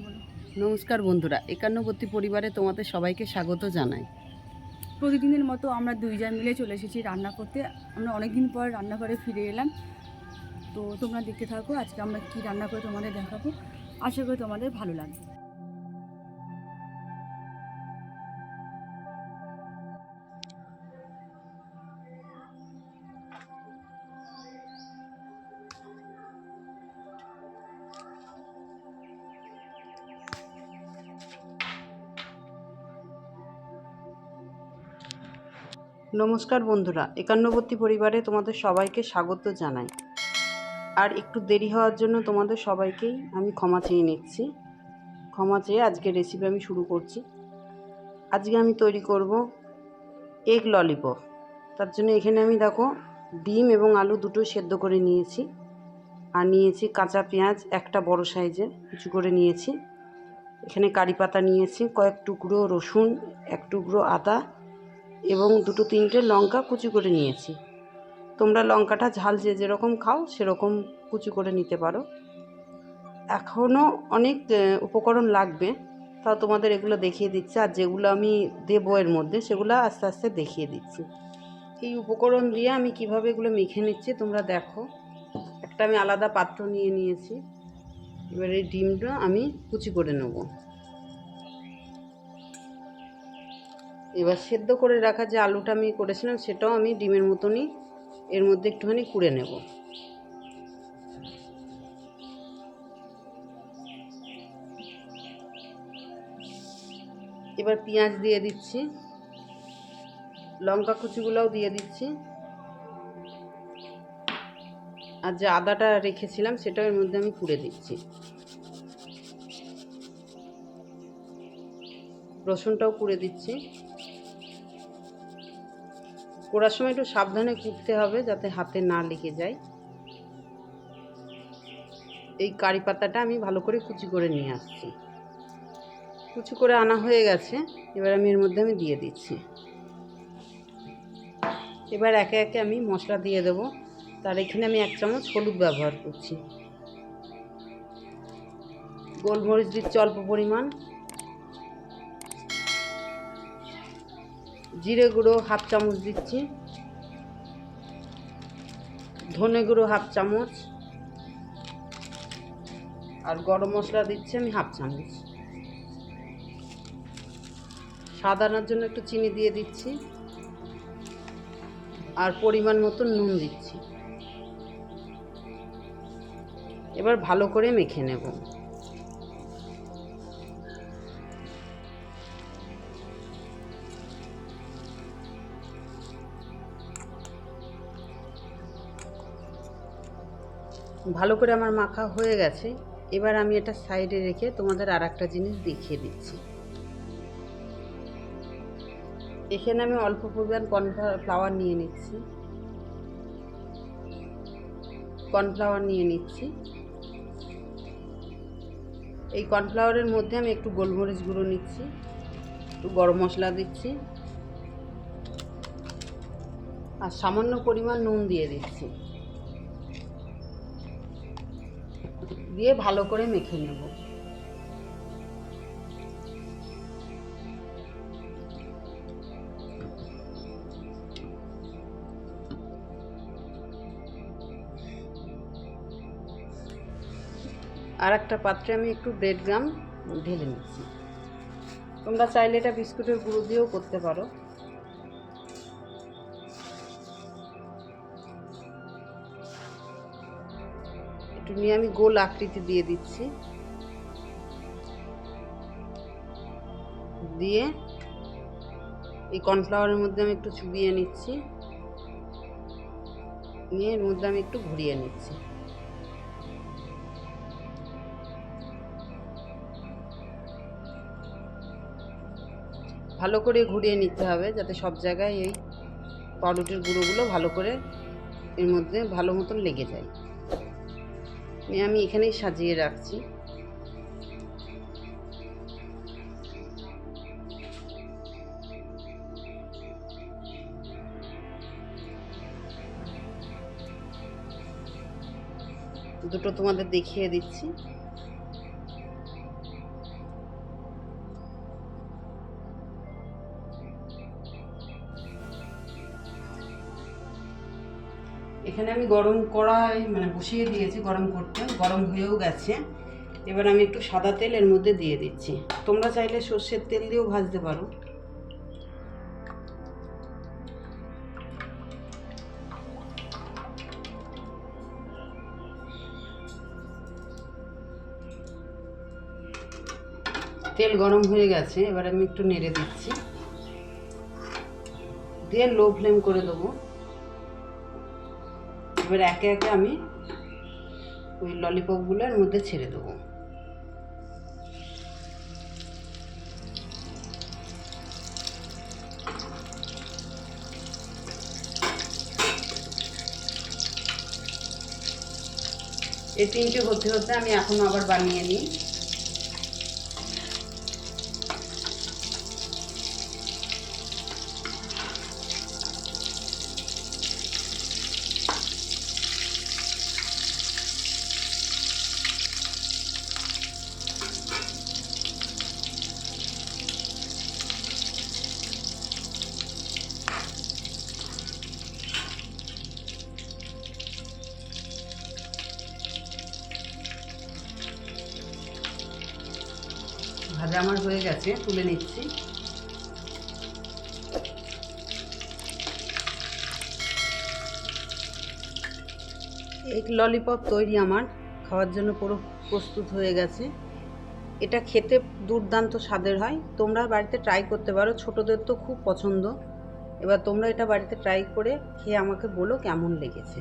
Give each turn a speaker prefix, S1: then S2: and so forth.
S1: বলো।
S2: নমস্কার বন্ধুরা, একান্নবর্তী পরিবারে তোমাদের সবাইকে স্বাগত জানাই।
S1: প্রতিদিনের মতো আমরা দুইজন মিলে চলে এসেছি রান্না করতে। আমরা অনেক দিন পর রান্নাঘরে ফিরে এলাম। তো তোমরা দেখতে থাকো, আজকে আমরা কি রান্না করে তোমাদের দেখাবো। আশা করি তোমাদের ভালো লাগবে।
S2: নমস্কার বন্ধুরা, একান্নবর্তী পরিবারে তোমাদের সবাইকে স্বাগত জানাই। আর একটু দেরি হওয়ার জন্য তোমাদের সবাইকেই আমি ক্ষমা চেয়ে নিচ্ছি। ক্ষমা চেয়ে আজকের রেসিপি আমি শুরু করছি। আজকে আমি তৈরি করব এগ ললিপপ। তার জন্য এখানে আমি দেখো ডিম এবং আলু দুটো সেদ্ধ করে নিয়েছি। আর নিয়েছি কাঁচা পেঁয়াজ একটা বড় সাইজের কুচি করে নিয়েছি। এখানে কারি পাতা নিয়েছি, কয়েক টুকরো রসুন, এক টুকরো আদা এবং দুটো তিনটে লঙ্কা কুচি করে নিয়েছি। তোমরা লঙ্কাটা ঝাল যে যেরকম খাও সেরকম কুচি করে নিতে পারো। এখনও অনেক উপকরণ লাগবে, তাও তোমাদের এগুলো দেখিয়ে দিচ্ছি। আর যেগুলো আমি দেবো এর মধ্যে সেগুলো আস্তে আস্তে দেখিয়ে দিচ্ছি। এই উপকরণ দিয়ে আমি কিভাবে এগুলো মেখে নিচ্ছি তোমরা দেখো। একটা আমি আলাদা পাত্র নিয়ে নিয়েছি। এবার এই ডিমটা আমি কুচি করে নেব। এবার সেদ্ধ করে রাখা যে আলুটা আমি করেছিলাম সেটাও আমি ডিমের মতনই এর মধ্যে একটুখানি কুড়ে নেব। এবার পেঁয়াজ দিয়ে দিচ্ছি, লঙ্কা কুচিগুলোও দিয়ে দিচ্ছি, আর যে আদাটা রেখেছিলাম সেটাও এর মধ্যে আমি কুড়ে দিচ্ছি। রসুনটাও কুড়ে দিচ্ছি। কোড়ার সময় একটু সাবধানে কুটতে হবে যাতে হাতে না লেগে যায়। এই কারি পাতাটা আমি ভালো করে কুচি করে নিয়ে আসছি। কুচি করে আনা হয়ে গেছে, এবার আমি এর মধ্যে আমি দিয়ে দিচ্ছি। এবার একে একে আমি মশলা দিয়ে দেবো। তার এখানে আমি 1 চামচ হলুদ ব্যবহার করছি। গোলমরিচ দিচ্ছি অল্প পরিমাণ, জিরে গুঁড়ো 1/2 চামচ দিচ্ছি, ধনে গুঁড়ো 1/2 চামচ, আর গরম মশলা দিচ্ছি আমি 1/2 চামচ। স্বাদ আনার জন্য একটু চিনি দিয়ে দিচ্ছি, আর পরিমাণ মতো নুন দিচ্ছি। এবার ভালো করে মেখে নেব। ভালো করে আমার মাখা হয়ে গেছে। এবার আমি এটা সাইডে রেখে তোমাদের আর একটা জিনিস দেখিয়ে দিচ্ছি। এখানে আমি অল্প পরিমাণ কর্নফ্লাওয়ার নিয়ে নিচ্ছি। এই কর্নফ্লাওয়ারের মধ্যে আমি একটু গোলমরিচ গুঁড়ো নিচ্ছি, একটু গরম মশলা দিচ্ছি, আর সামান্য পরিমাণ নুন দিয়ে দিচ্ছি। দিয়ে ভালো করে মেখে নেব। আর একটা পাত্রে আমি একটু ব্রেড গ্রাম ঢেলে নিচ্ছি। তোমরা চাইলে এটা বিস্কুটের গুঁড়ো দিয়েও করতে পারো। একটু নিয়ে আমি গোল আকৃতি দিয়ে দিচ্ছি, দিয়ে এই কর্নফ্লাওয়ারের মধ্যে আমি একটু চুবিয়ে নিচ্ছি, নিয়ে এর মধ্যে আমি একটু ঘুরিয়ে নিচ্ছি। ভালো করে ঘুরিয়ে নিতে হবে যাতে সব জায়গায় এই পাউরুটির গুঁড়োগুলো ভালো করে এর মধ্যে ভালো মতন লেগে যায়। নিয়ে আমি এখানেই সাজিয়ে রাখছি। দুটো তোমাদের দেখিয়ে দিচ্ছি। এখানে আমি গরম কড়াই মানে বসিয়ে দিয়েছি গরম করতে, গরম হয়েও গেছে। এবার আমি একটু সাদা তেল এর মধ্যে দিয়ে দিচ্ছি। তোমরা চাইলে সর্ষের তেল দিয়েও ভাজতে পারো। তেল গরম হয়ে গেছে, এবার আমি একটু নেড়ে দিচ্ছি, দিয়ে লো ফ্লেম করে দেবো। এবার একে একে আমি ওই ললিপপগুলো এর মধ্যে ছেড়ে দেবো। এই তিনটে হতে হতে আমি এখন আবার বানিয়ে নিই। ভাজা আমার হয়ে গেছে, তুলে নিচ্ছি। এই ললিপপ তৈরি আমার খাওয়ার জন্য পুরো প্রস্তুত হয়ে গেছে। এটা খেতে দুর্দান্ত স্বাদের হয়, তোমরা বাড়িতে ট্রাই করতে পারো, ছোটদের তো খুব পছন্দ। এবার তোমরা এটা বাড়িতে ট্রাই করে খেয়ে আমাকে বলো কেমন লেগেছে।